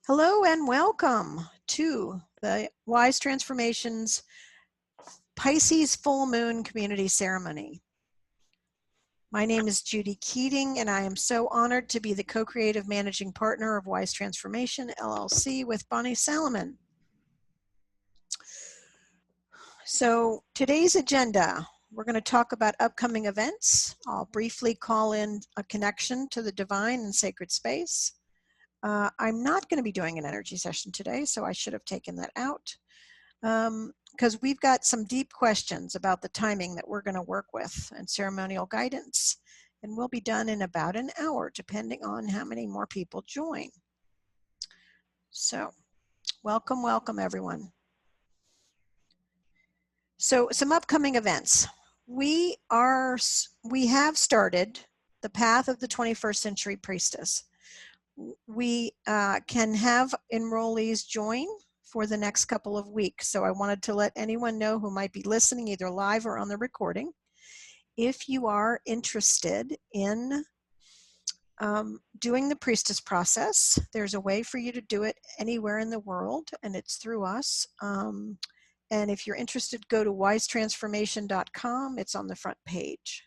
Hello and welcome to the Wise Transformations Pisces Full Moon Community Ceremony. My name is Judy Keating, and I am so honored to be the co-creative managing partner of Wise Transformation, LLC with Bonnie Salomon. So today's agenda, we're going to talk about upcoming events. I'll briefly call in a connection to the divine and sacred space. I'm not going to be doing an energy session today, so I should have taken that out. Because we've got some deep questions about the timing that we're going to work with and ceremonial guidance. And we'll be done in about an hour, depending on how many more people join. So welcome, welcome everyone. So some upcoming events. We have started the Path of the 21st Century Priestess. We can have enrollees join for the next couple of weeks. So I wanted to let anyone know who might be listening either live or on the recording. If you are interested in doing the priestess process, there's a way for you to do it anywhere in the world, and it's through us. And if you're interested, go to wisetransformation.com. It's on the front page.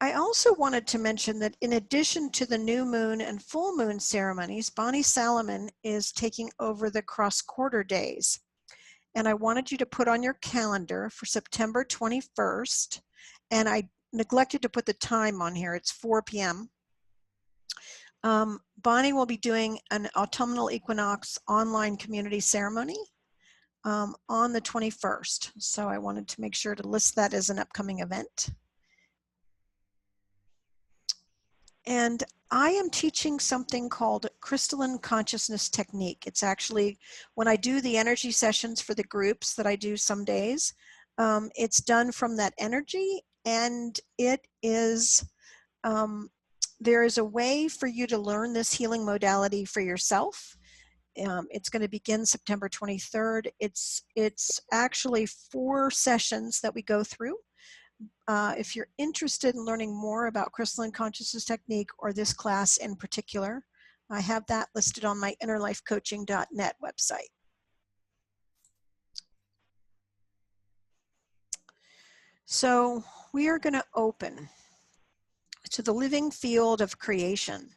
I also wanted to mention that in addition to the new moon and full moon ceremonies, Bonnie Salomon is taking over the cross-quarter days. And I wanted you to put on your calendar for September 21st, and I neglected to put the time on here. It's 4 p.m. Bonnie will be doing an autumnal equinox online community ceremony on the 21st. So I wanted to make sure to list that as an upcoming event. And I am teaching something called crystalline consciousness technique. It's actually, when I do the energy sessions for the groups that I do some days, it's done from that energy, and it is, there is a way for you to learn this healing modality for yourself. It's going to begin September 23rd. It's actually 4 sessions that we go through. If you're interested in learning more about crystalline consciousness technique or this class in particular, I have that listed on my innerlifecoaching.net website. So we are going to open to the living field of creation.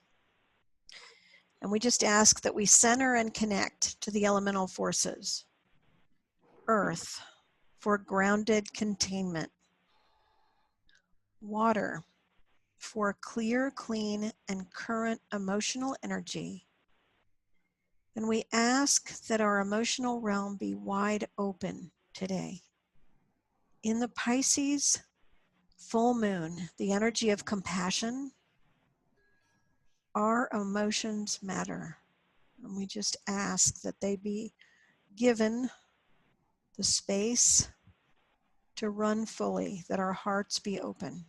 And we just ask that we center and connect to the elemental forces. Earth for grounded containment. Water for clear, clean, and current emotional energy. And we ask that our emotional realm be wide open today. In the Pisces full moon, the energy of compassion, our emotions matter. And we just ask that they be given the space to run fully, that our hearts be open.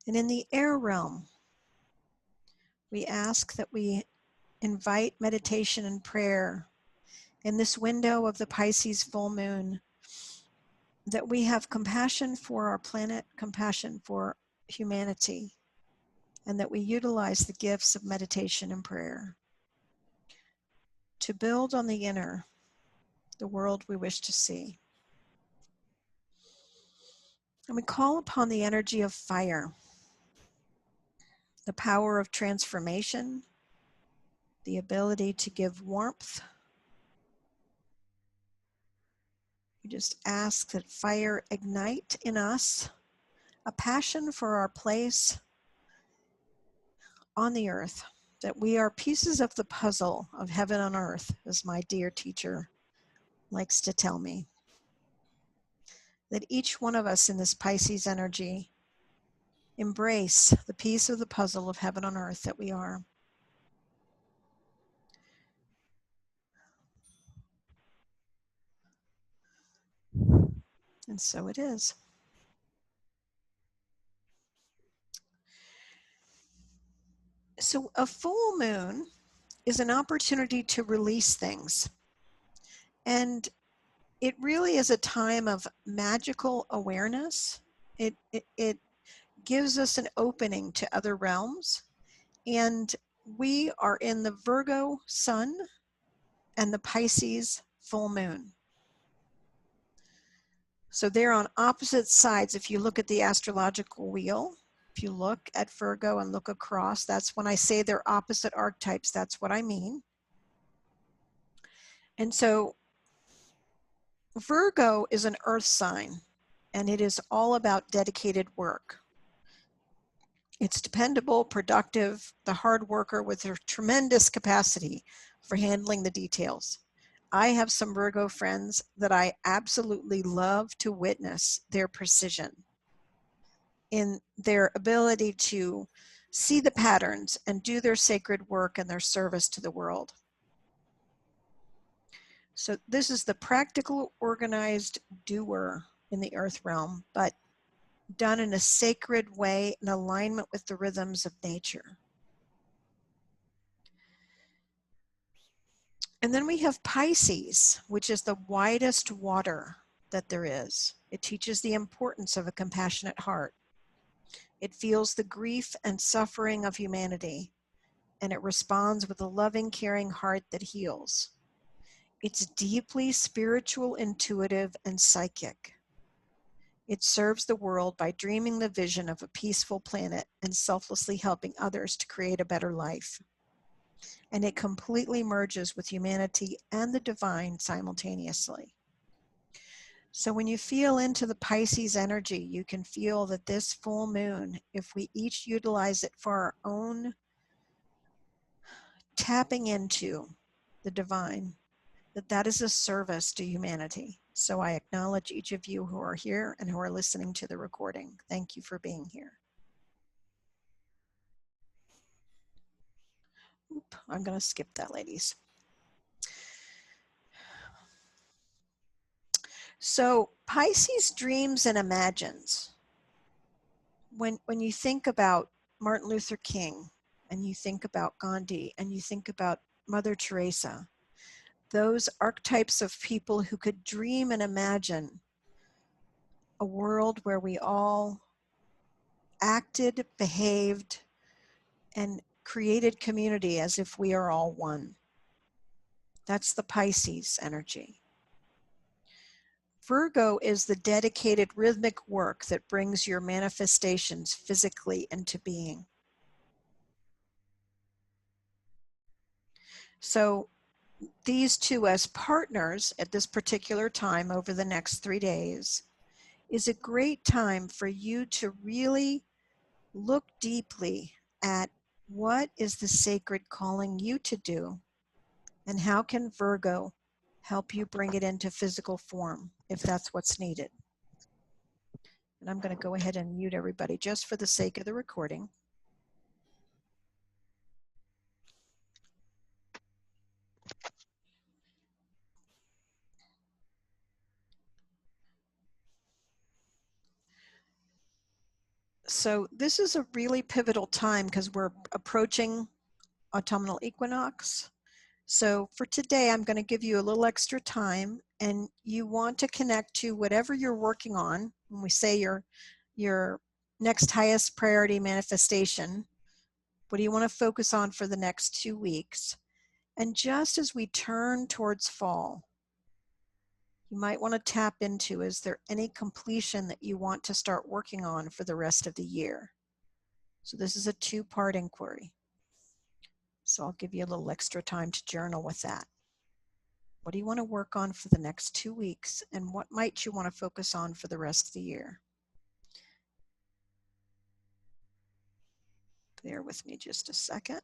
And in the air realm, we ask that we invite meditation and prayer in this window of the Pisces full moon, that we have compassion for our planet, compassion for humanity, and that we utilize the gifts of meditation and prayer to build on the inner, the world we wish to see. And we call upon the energy of fire, the power of transformation, the ability to give warmth. We just ask that fire ignite in us a passion for our place on the earth, that we are pieces of the puzzle of heaven on earth, as my dear teacher likes to tell me. That each one of us in this Pisces energy embrace the piece of the puzzle of heaven on earth that we are. And so it is. So a full moon is an opportunity to release things. And it really is a time of magical awareness. It gives us an opening to other realms. And we are in the Virgo sun and the Pisces full moon. So they're on opposite sides. If you look at the astrological wheel, if you look at Virgo and look across, that's when I say they're opposite archetypes, that's what I mean. And so Virgo is an earth sign, and it is all about dedicated work. It's dependable, productive, the hard worker with a tremendous capacity for handling the details. I have some Virgo friends that I absolutely love to witness their precision in their ability to see the patterns and do their sacred work and their service to the world. So this is the practical, organized doer in the earth realm, but done in a sacred way in alignment with the rhythms of nature. And then we have Pisces, which is the widest water that there is. It teaches the importance of a compassionate heart. It feels the grief and suffering of humanity, and it responds with a loving, caring heart that heals. It's deeply spiritual, intuitive, and psychic. It serves the world by dreaming the vision of a peaceful planet and selflessly helping others to create a better life. And it completely merges with humanity and the divine simultaneously. So when you feel into the Pisces energy, you can feel that this full moon, if we each utilize it for our own tapping into the divine, that is a service to humanity. So I acknowledge each of you who are here and who are listening to the recording. Thank you for being here. Oop, I'm going to skip that, ladies. So Pisces dreams and imagines. When you think about Martin Luther King, and you think about Gandhi, and you think about Mother Teresa, those archetypes of people who could dream and imagine a world where we all acted, behaved, and created community as if we are all one. That's the Pisces energy. Virgo is the dedicated rhythmic work that brings your manifestations physically into being. So these two as partners at this particular time over the next 3 days is a great time for you to really look deeply at what is the sacred calling you to do, and how can Virgo help you bring it into physical form if that's what's needed. And I'm going to go ahead and mute everybody just for the sake of the recording. So this is a really pivotal time because we're approaching autumnal equinox. So for today, I'm going to give you a little extra time, and you want to connect to whatever you're working on. When we say your next highest priority manifestation, what do you want to focus on for the next 2 weeks? And just as we turn towards fall, you might want to tap into, is there any completion that you want to start working on for the rest of the year? So this is a 2-part inquiry. So I'll give you a little extra time to journal with that. What do you want to work on for the next 2 weeks? And what might you want to focus on for the rest of the year? Bear with me just a second.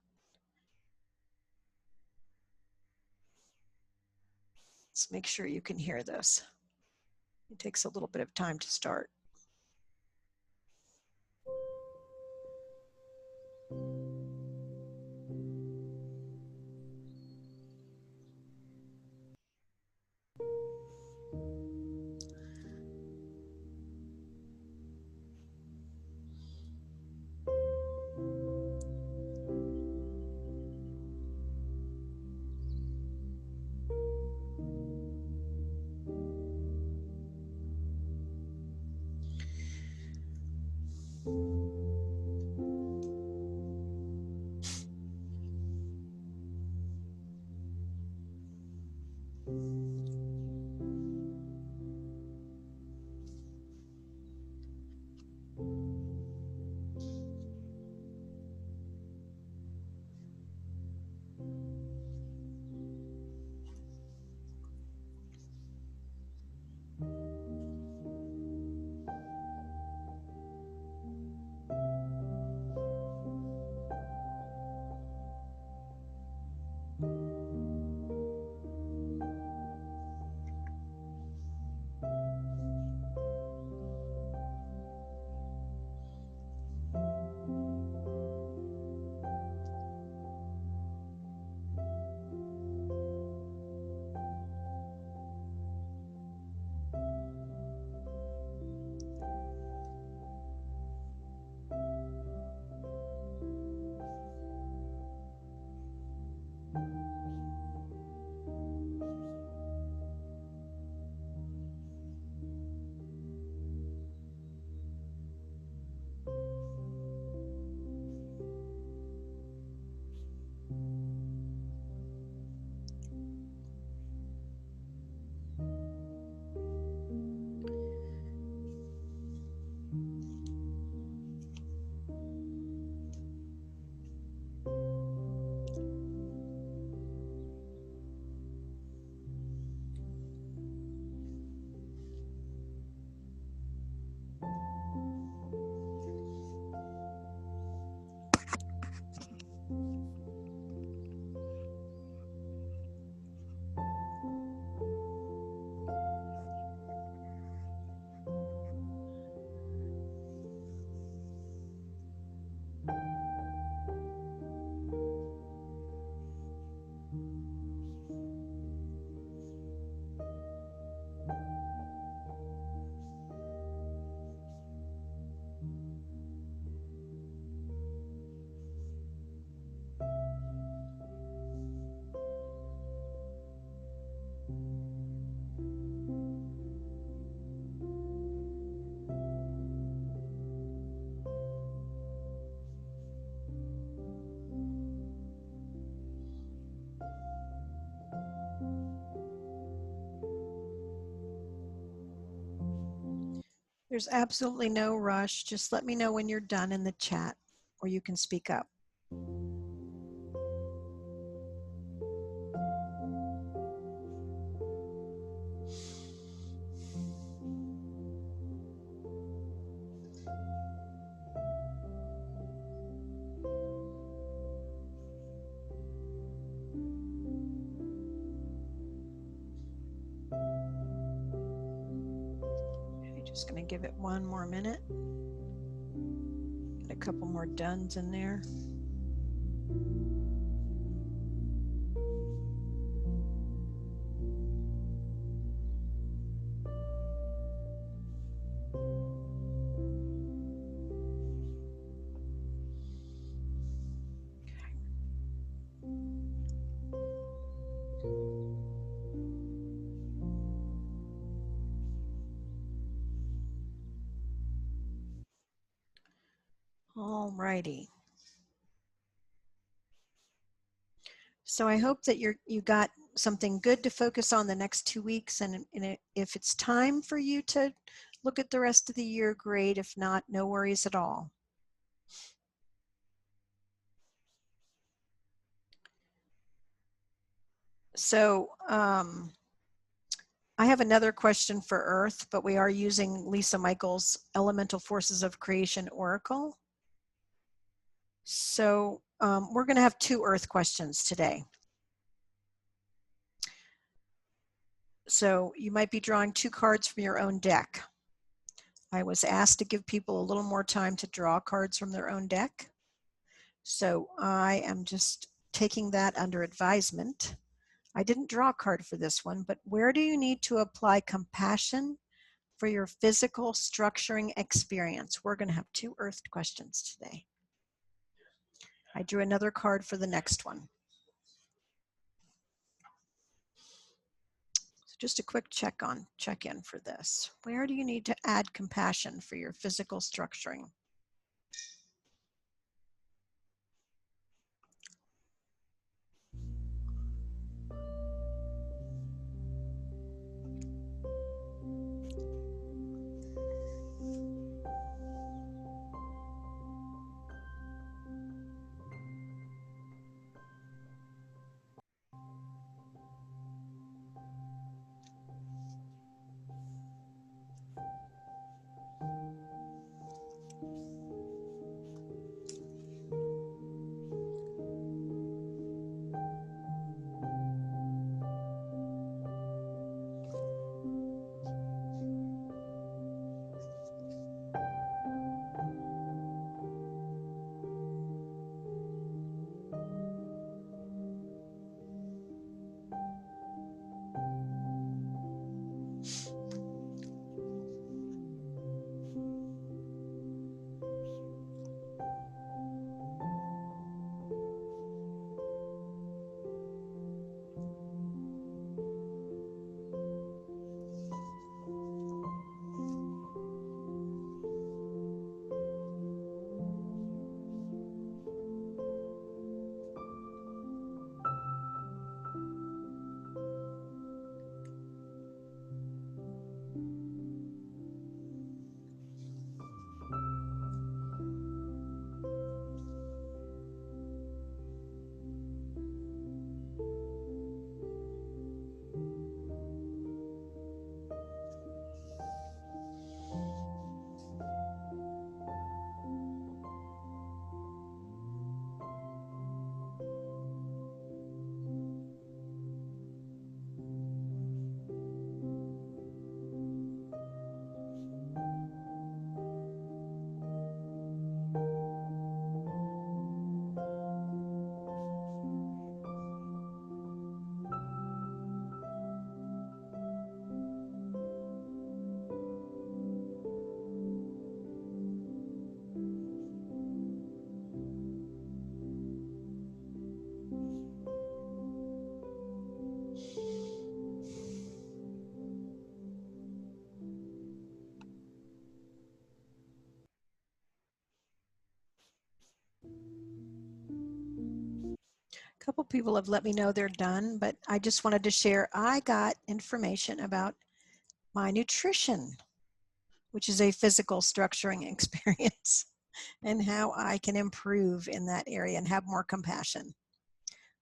Let's make sure you can hear this. It takes a little bit of time to start. There's absolutely no rush. Just let me know when you're done in the chat, or you can speak up. Just going to give it one more minute. Get a couple more dones in there. All righty. So I hope that you got something good to focus on the next 2 weeks. And if it's time for you to look at the rest of the year, great. If not, no worries at all. So I have another question for Earth, but we are using Lisa Michaels' Elemental Forces of Creation Oracle. So we're going to have 2 Earth questions today. So you might be drawing 2 cards from your own deck. I was asked to give people a little more time to draw cards from their own deck. So I am just taking that under advisement. I didn't draw a card for this one, but where do you need to apply compassion for your physical structuring experience? We're going to have 2 Earth questions today. I drew another card for the next one. So just a quick check-in for this. Where do you need to add compassion for your physical structuring? A couple people have let me know they're done, but I just wanted to share I got information about my nutrition, which is a physical structuring experience, and how I can improve in that area and have more compassion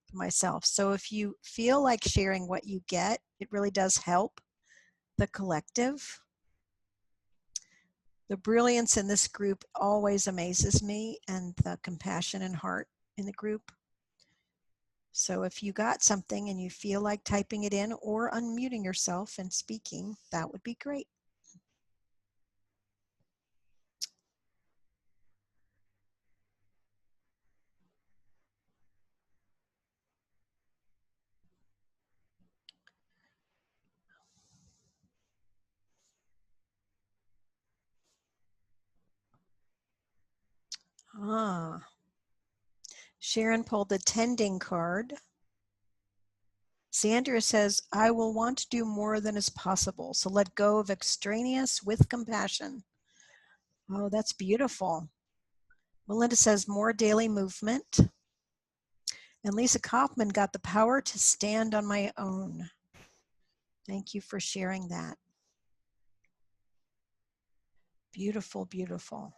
for myself. So if you feel like sharing what you get, it really does help the collective. The brilliance in this group always amazes me, and the compassion and heart in the group. So if you got something and you feel like typing it in or unmuting yourself and speaking, that would be great. Sharon pulled the tending card. Sandra says, I will want to do more than is possible. So let go of extraneous with compassion. Oh, that's beautiful. Melinda says, more daily movement. And Lisa Kaufman got the power to stand on my own. Thank you for sharing that. Beautiful, beautiful.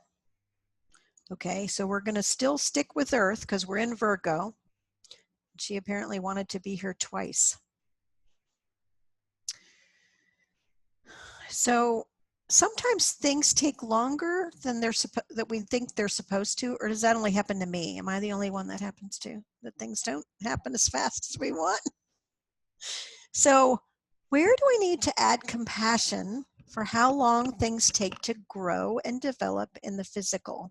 Okay, so we're going to still stick with Earth because we're in Virgo. She apparently wanted to be here twice. So sometimes things take longer than that we think they're supposed to, or does that only happen to me? Am I the only one that happens to, that things don't happen as fast as we want? So where do we need to add compassion for how long things take to grow and develop in the physical?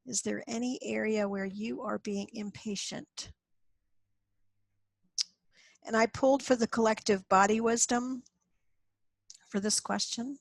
Is there any area where you are being impatient? And I pulled for the collective body wisdom for this question.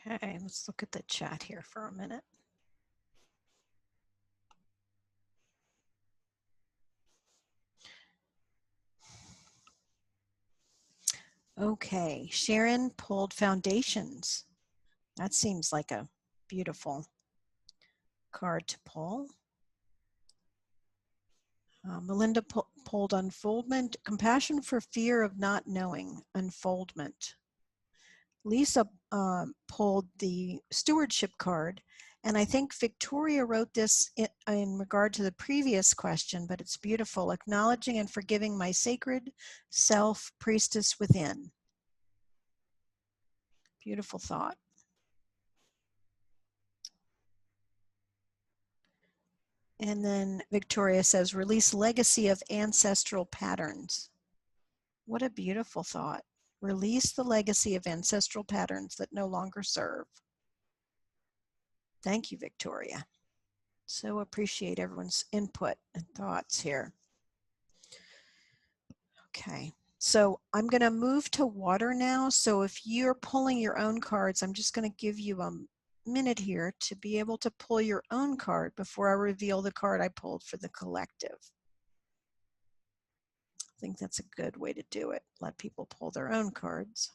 Okay, let's look at the chat here for a minute. Okay, Sharon pulled foundations. That seems like a beautiful card to pull. Melinda pulled unfoldment, compassion for fear of not knowing, unfoldment. Lisa pulled the stewardship card, and I think Victoria wrote this in regard to the previous question, but it's beautiful. Acknowledging and forgiving my sacred self, priestess within. Beautiful thought. And then Victoria says, release legacy of ancestral patterns. What a beautiful thought. Release the legacy of ancestral patterns that no longer serve. Thank you, Victoria. So appreciate everyone's input and thoughts here. Okay, so I'm going to move to water now. So if you're pulling your own cards, I'm just going to give you a minute here to be able to pull your own card before I reveal the card I pulled for the collective. I think that's a good way to do it. Let people pull their own cards.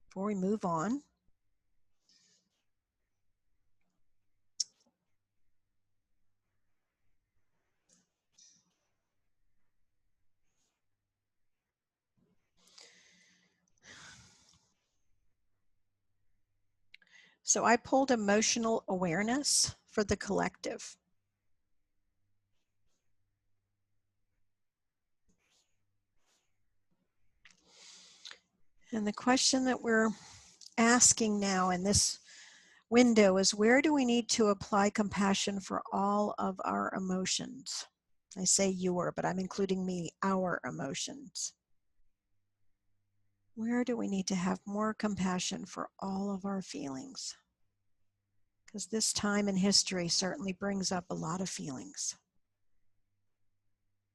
Before we move on, so I pulled emotional awareness for the collective. And the question that we're asking now in this window is, where do we need to apply compassion for all of our emotions? I say your, but I'm including me, our emotions. Where do we need to have more compassion for all of our feelings? Because this time in history certainly brings up a lot of feelings.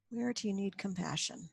Where do you need compassion?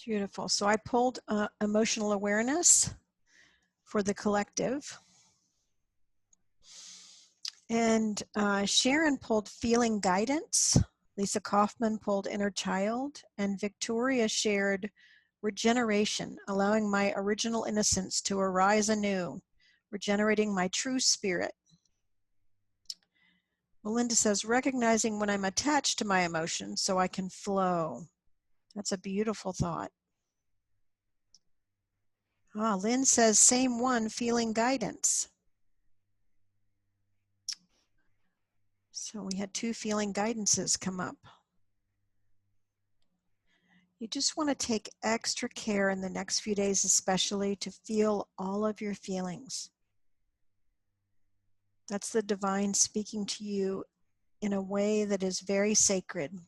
Beautiful. So I pulled emotional awareness for the collective. And Sharon pulled feeling guidance. Lisa Kaufman pulled inner child. And Victoria shared regeneration, allowing my original innocence to arise anew, regenerating my true spirit. Melinda says, recognizing when I'm attached to my emotions so I can flow. That's a beautiful thought. Lynn says, same one, feeling guidance. So we had 2 feeling guidances come up. You just want to take extra care in the next few days, especially to feel all of your feelings. That's the divine speaking to you in a way that is very sacred.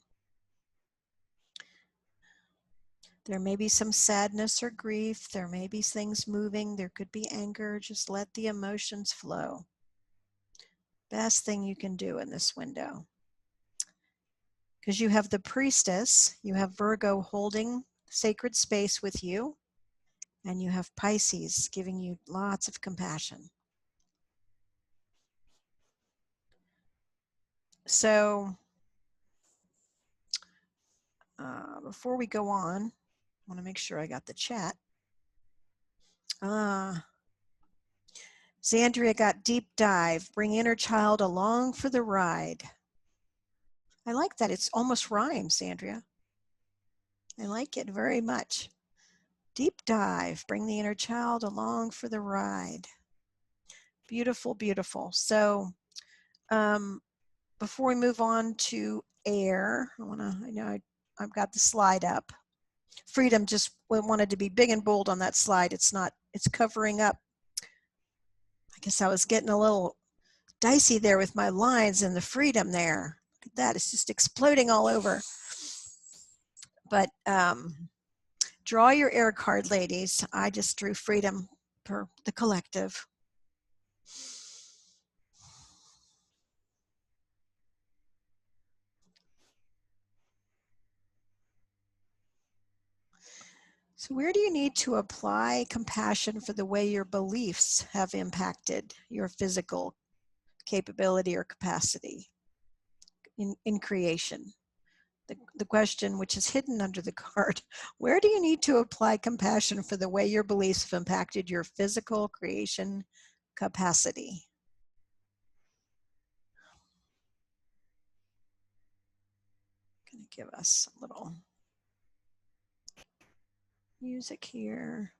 There may be some sadness or grief. There may be things moving. There could be anger. Just let the emotions flow. Best thing you can do in this window. Because you have the priestess, you have Virgo holding sacred space with you, and you have Pisces giving you lots of compassion. So before we go on, I want to make sure I got the chat. Zandria got deep dive, bring inner child along for the ride. I like that. It's almost rhymes, Zandria. I like it very much. Deep dive, bring the inner child along for the ride. Beautiful, beautiful. So before we move on to air, I know I've got the slide up. Freedom just wanted to be big and bold on that slide. It's covering up. I guess I was getting a little dicey there with my lines and the freedom there. Look at that. It's just exploding all over. But draw your air card, ladies. I just drew freedom for the collective. So where do you need to apply compassion for the way your beliefs have impacted your physical capability or capacity in creation? The question, which is hidden under the card, where do you need to apply compassion for the way your beliefs have impacted your physical creation capacity? I'm going to give us a little music here.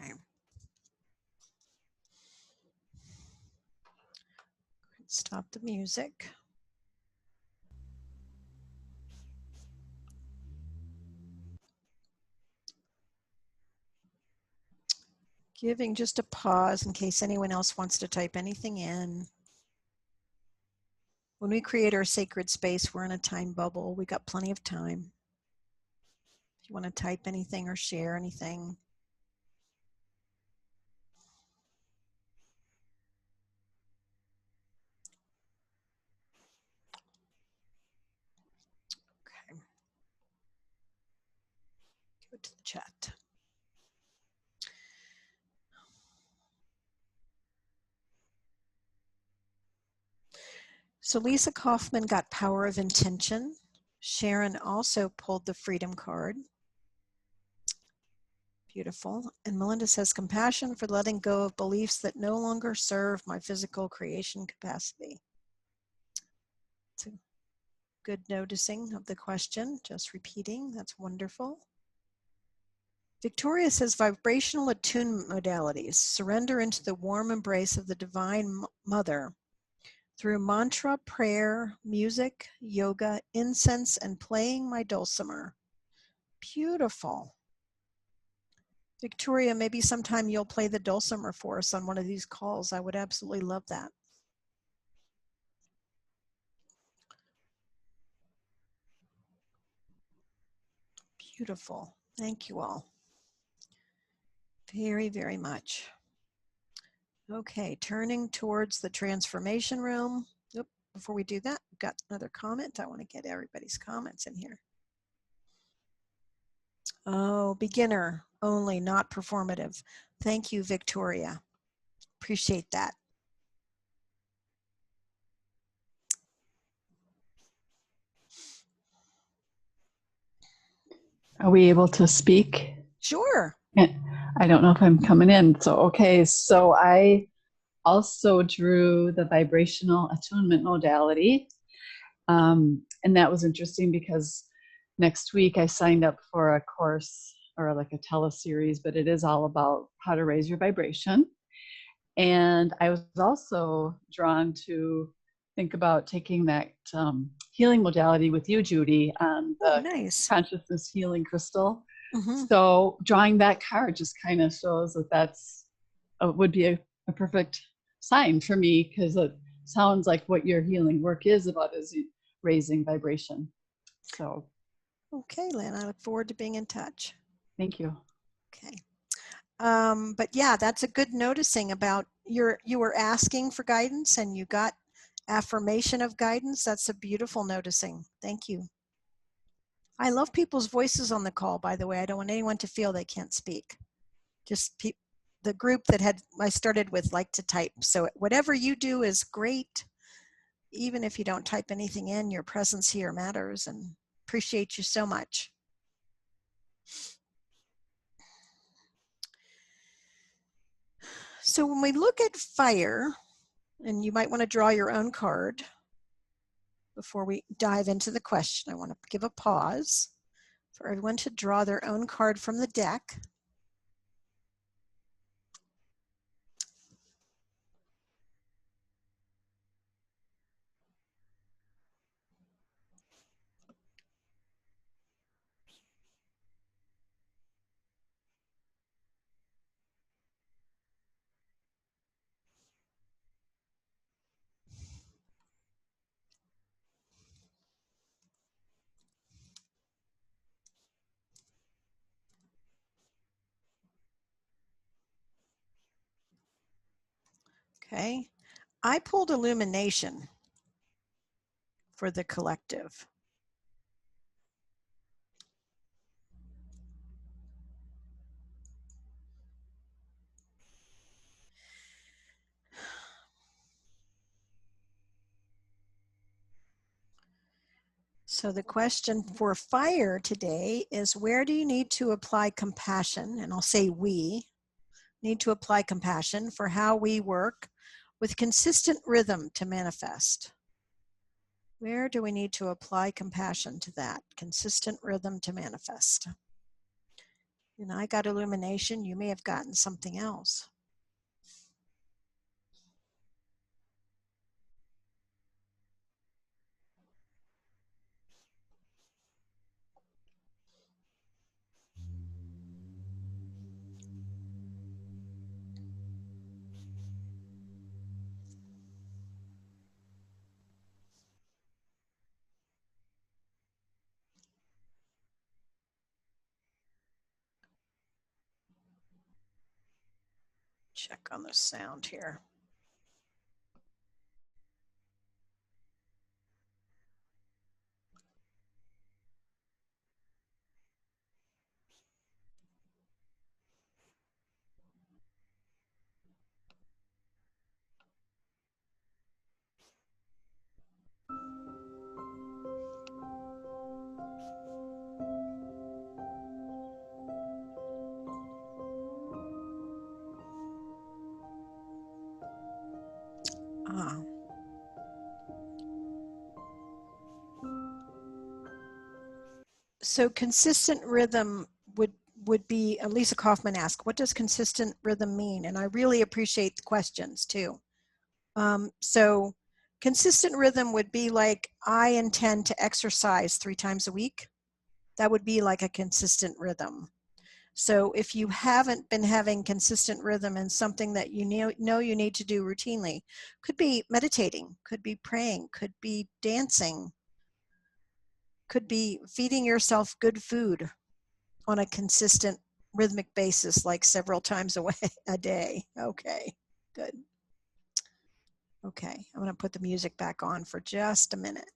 Okay. Stop the music. Giving just a pause in case anyone else wants to type anything in. When we create our sacred space, we're in a time bubble. We got plenty of time. If you want to type anything or share anything. Okay. Go to the chat. So Lisa Kaufman got power of intention. Sharon also pulled the freedom card. Beautiful. And Melinda says, compassion for letting go of beliefs that no longer serve my physical creation capacity. It's a good noticing of the question, just repeating. That's wonderful. Victoria says, vibrational attunement modalities. Surrender into the warm embrace of the Divine Mother through mantra, prayer, music, yoga, incense, and playing my dulcimer. Beautiful. Victoria, maybe sometime you'll play the dulcimer for us on one of these calls. I would absolutely love that. Beautiful. Thank you all. Very, very much. Okay, turning towards the transformation room. Oop, before we do that, I've got another comment. I want to get everybody's comments in here. Oh, beginner only, not performative. Thank you, Victoria. Appreciate that. Are we able to speak? Sure. I don't know if I'm coming in. So, okay. So I also drew the vibrational attunement modality. And that was interesting because next week I signed up for a course or like a teleseries, but it is all about how to raise your vibration. And I was also drawn to think about taking that healing modality with you, Judy, on the nice. consciousness healing crystal. Mm-hmm. So drawing that card just kind of shows that that's would be a perfect sign for me, because it sounds like what your healing work is about, is raising vibration. So okay, Lynn, I look forward to being in touch. Thank you. Okay. But yeah, that's a good noticing about you were asking for guidance and you got affirmation of guidance. That's a beautiful noticing. Thank you. I love people's voices on the call, by the way. I don't want anyone to feel they can't speak. Just the group that I started with like to type. So whatever you do is great. Even if you don't type anything in, your presence here matters, and appreciate you so much. So when we look at fire, and you might want to draw your own card before we dive into the question. I want to give a pause for everyone to draw their own card from the deck. Okay. I pulled illumination for the collective. So the question for fire today is, where do you need to apply compassion? And I'll say we need to apply compassion for how we work with consistent rhythm to manifest. Where do we need to apply compassion to that? Consistent rhythm to manifest. And I got illumination. You may have gotten something else. Check on the sound here. Ah. So consistent rhythm would be, Lisa Kaufman asked, what does consistent rhythm mean? And I really appreciate the questions too. So consistent rhythm would be like, I intend to exercise 3 times a week. That would be like a consistent rhythm. So if you haven't been having consistent rhythm in something that you know you need to do routinely, could be meditating, could be praying, could be dancing, could be feeding yourself good food on a consistent rhythmic basis, like several times a day. Okay, good. Okay, I'm going to put the music back on for just a minute.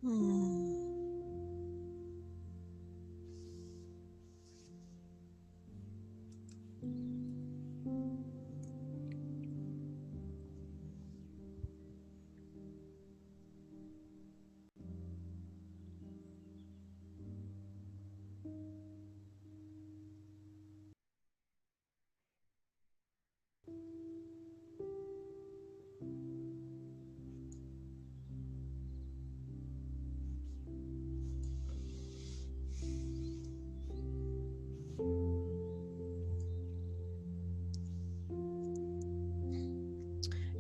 Hmm.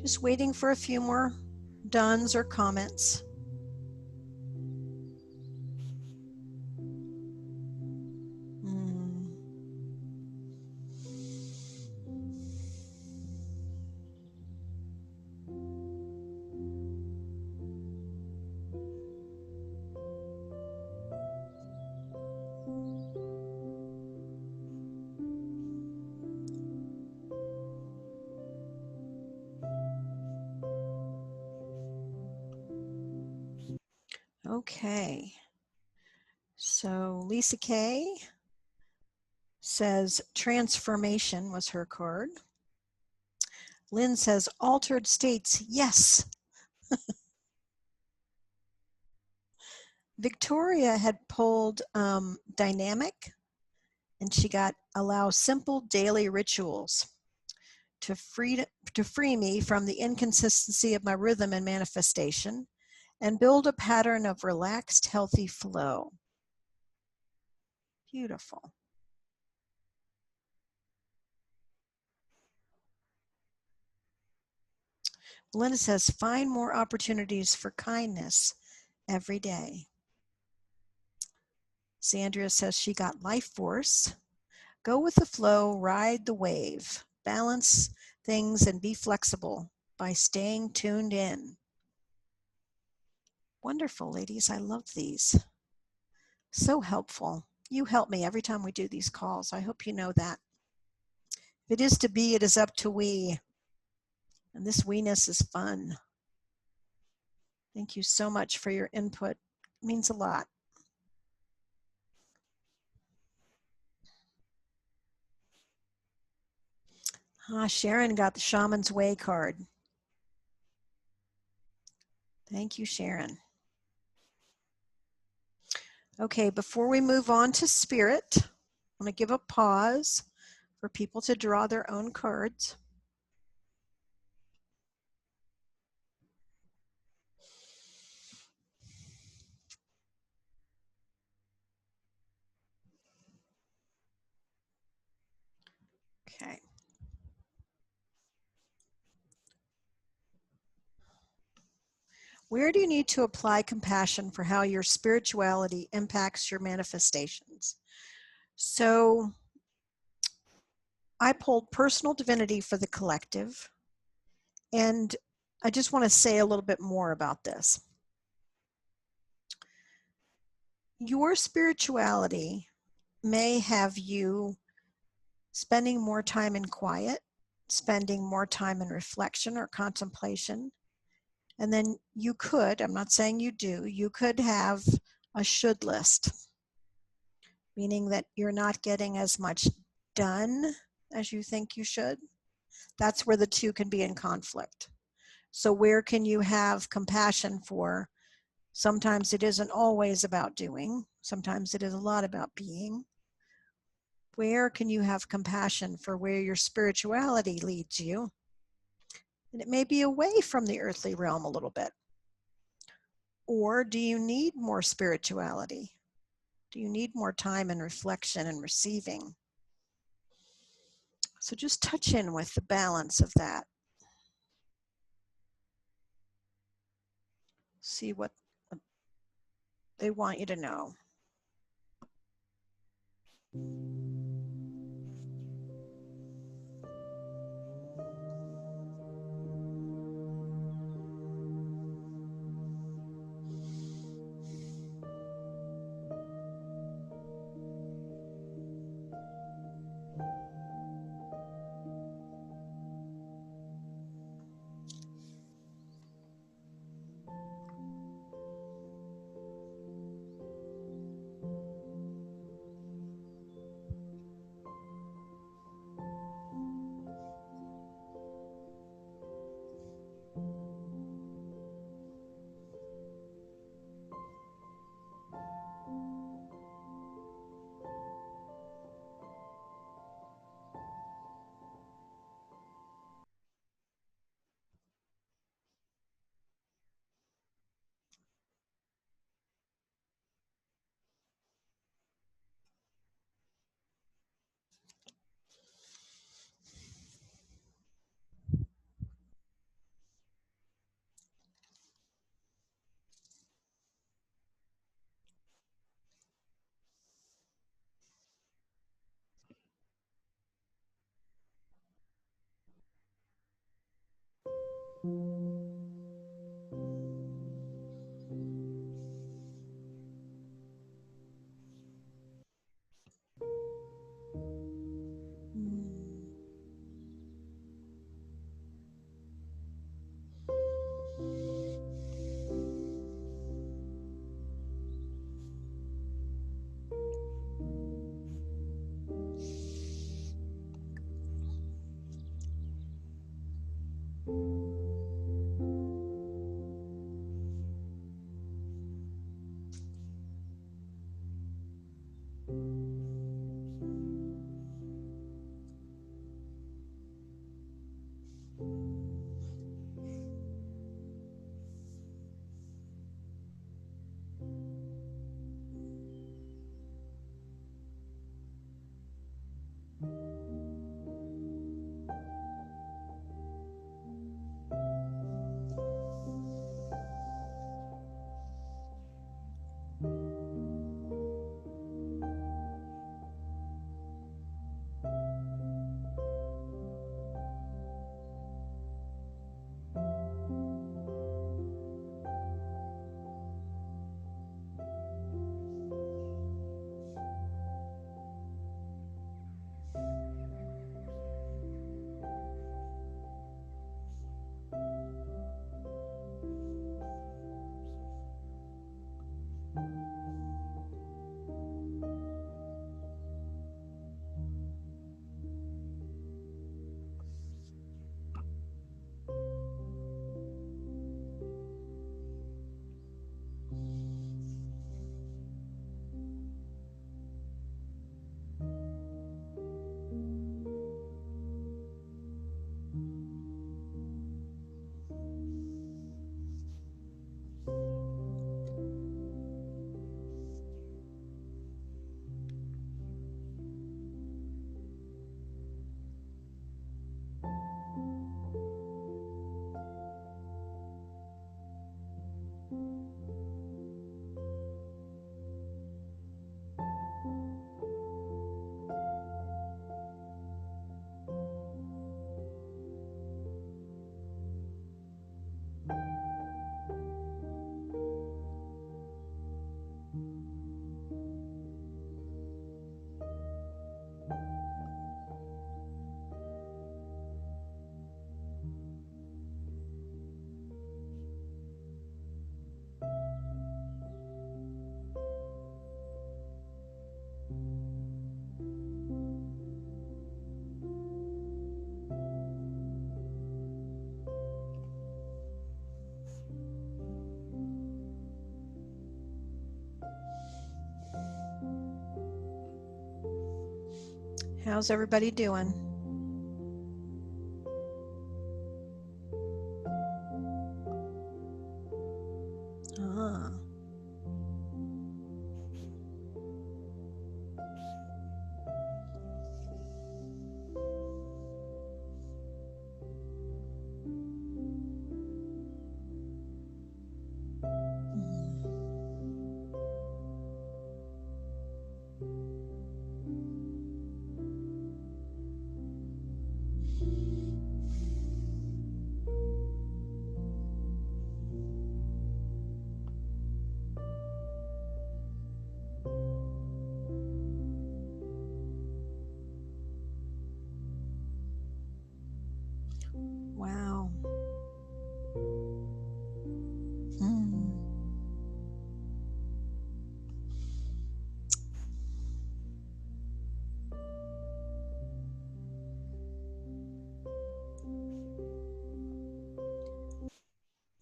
Just waiting for a few more dones or comments. Hmm. Okay. So Lisa K says transformation was her card. Lynn says altered states. Yes. Victoria had pulled dynamic, and she got allow simple daily rituals to free me from the inconsistency of my rhythm and manifestation and build a pattern of relaxed, healthy flow. Beautiful. Linda says, find more opportunities for kindness every day. Sandra says she got life force. Go with the flow, ride the wave, balance things, and be flexible by staying tuned in. Wonderful, ladies. I love these. So helpful. You help me every time we do these calls. I hope you know that. If it is to be, it is up to we. And this we-ness is fun. Thank you so much for your input. It means a lot. Sharon got the Shaman's Way card. Thank you, Sharon. Okay, before we move on to spirit, I'm going to give a pause for people to draw their own cards. Okay. Where do you need to apply compassion for how your spirituality impacts your manifestations? So I pulled personal divinity for the collective, and I just want to say a little bit more about this. Your spirituality may have you spending more time in quiet, spending more time in reflection or contemplation. And then you could, I'm not saying you do, you could have a should list, meaning that you're not getting as much done as you think you should. That's where the two can be in conflict. So where can you have compassion for? Sometimes it isn't always about doing. Sometimes it is a lot about being. Where can you have compassion for where your spirituality leads you? And it may be away from the earthly realm a little bit. Or do you need more spirituality? Do you need more time and reflection and receiving? So just touch in with the balance of that. See what they want you to know. How's everybody doing? Ah. Wow. Hmm.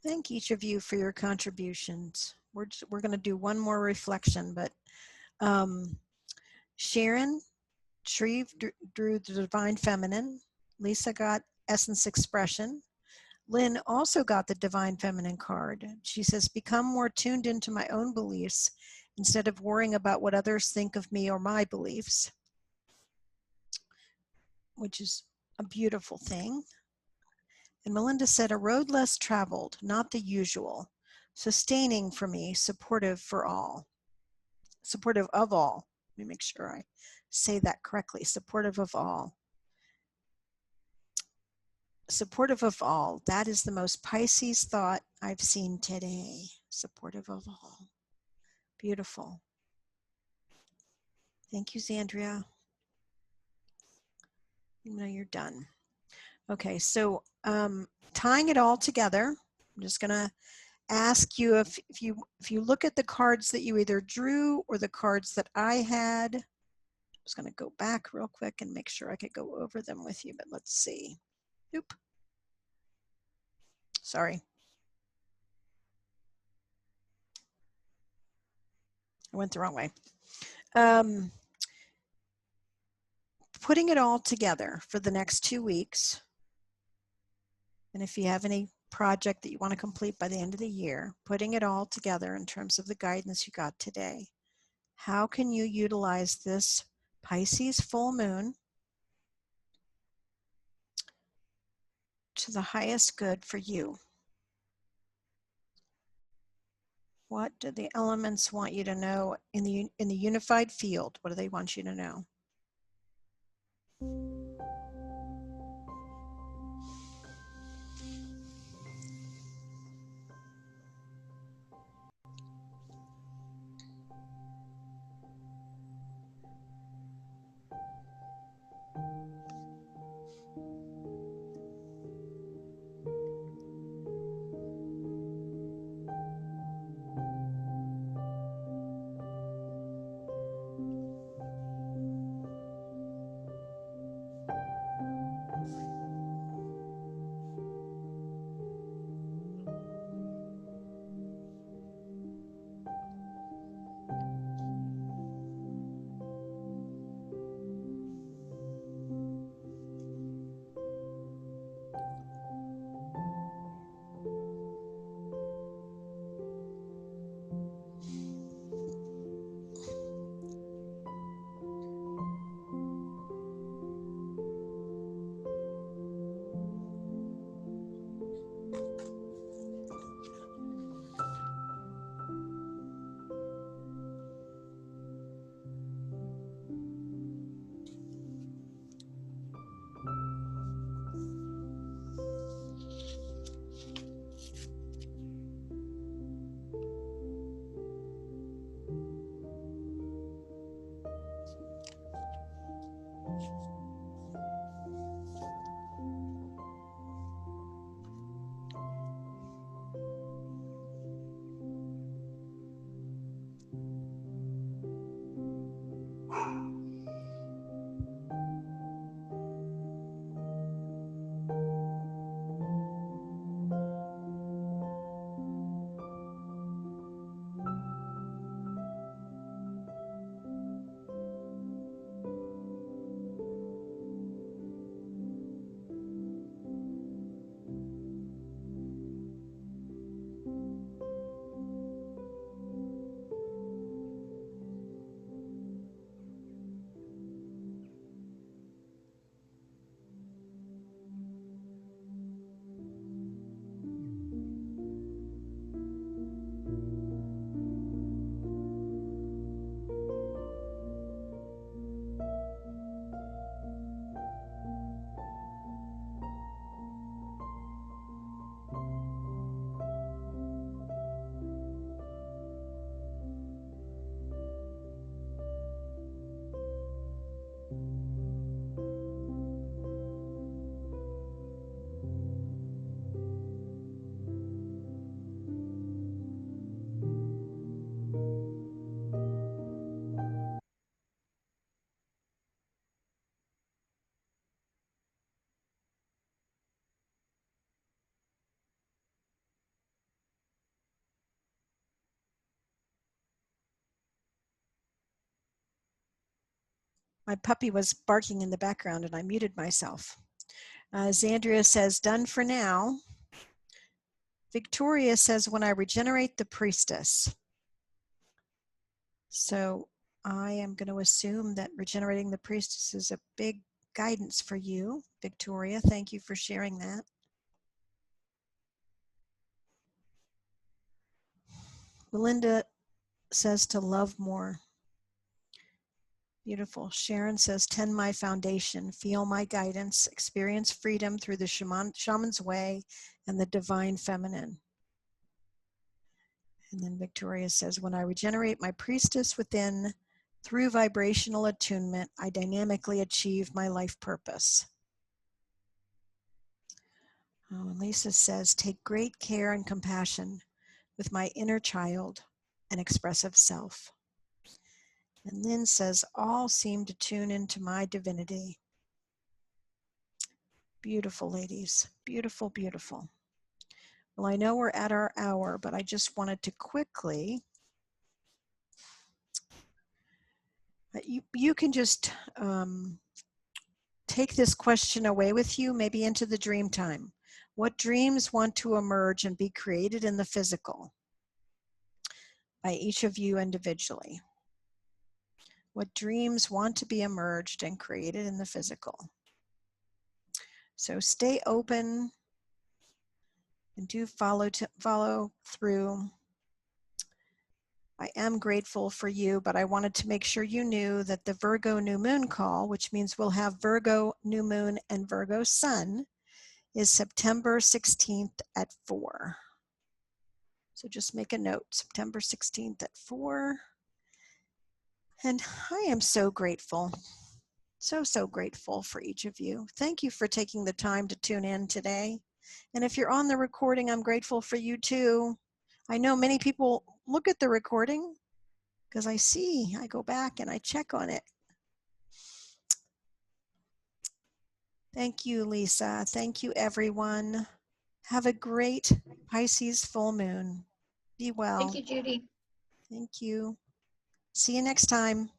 Thank each of you for your contributions. We're going to do one more reflection, but Sharon Shreve drew the Divine Feminine. Lisa got Essence Expression. Lynn also got the Divine Feminine card. She says, become more tuned into my own beliefs instead of worrying about what others think of me or my beliefs, which is a beautiful thing. And Melinda said, a road less traveled, not the usual. Sustaining for me, supportive for all. Supportive of all. Let me make sure I say that correctly. Supportive of all. Supportive of all. That is the most Pisces thought I've seen today. Supportive of all. Beautiful. Thank you, Zandria. Now you're done. Okay, so tying it all together, I'm just going to ask you if you look at the cards that you either drew or the cards that I had. I'm just going to go back real quick and make sure I could go over them with you, but let's see. Oop. Sorry. I went the wrong way. Putting it all together for the next 2 weeks, and if you have any project that you want to complete by the end of the year, putting it all together in terms of the guidance you got today, how can you utilize this Pisces full moon to the highest good for you? What do the elements want you to know in the unified field? What do they want you to know? My puppy was barking in the background and I muted myself. Zandria says, done for now. Victoria says, when I regenerate the priestess. So I am going to assume that regenerating the priestess is a big guidance for you, Victoria. Thank you for sharing that. Melinda says to love more. Beautiful. Sharon says, tend my foundation, feel my guidance, experience freedom through the shaman's way and the divine feminine. And then Victoria says, when I regenerate my priestess within through vibrational attunement, I dynamically achieve my life purpose. Oh, and Lisa says, take great care and compassion with my inner child and expressive self. And Lynn says, all seem to tune into my divinity. Beautiful, ladies. Beautiful, beautiful. Well, I know we're at our hour, but I just wanted to quickly, you can just take this question away with you, maybe into the dream time. What dreams want to emerge and be created in the physical by each of you individually? What dreams want to be emerged and created in the physical? So stay open and do follow through. I am grateful for you, but I wanted to make sure you knew that the Virgo new moon call, which means we'll have Virgo new moon and Virgo sun, is September 16th at 4. So just make a note, September 16th at 4. And I am so grateful, so grateful for each of you. Thank you for taking the time to tune in today. And if you're on the recording, I'm grateful for you too. I know many people look at the recording because I go back and I check on it. Thank you, Lisa. Thank you, everyone. Have a great Pisces full moon. Be well. Thank you, Judy. Thank you. See you next time.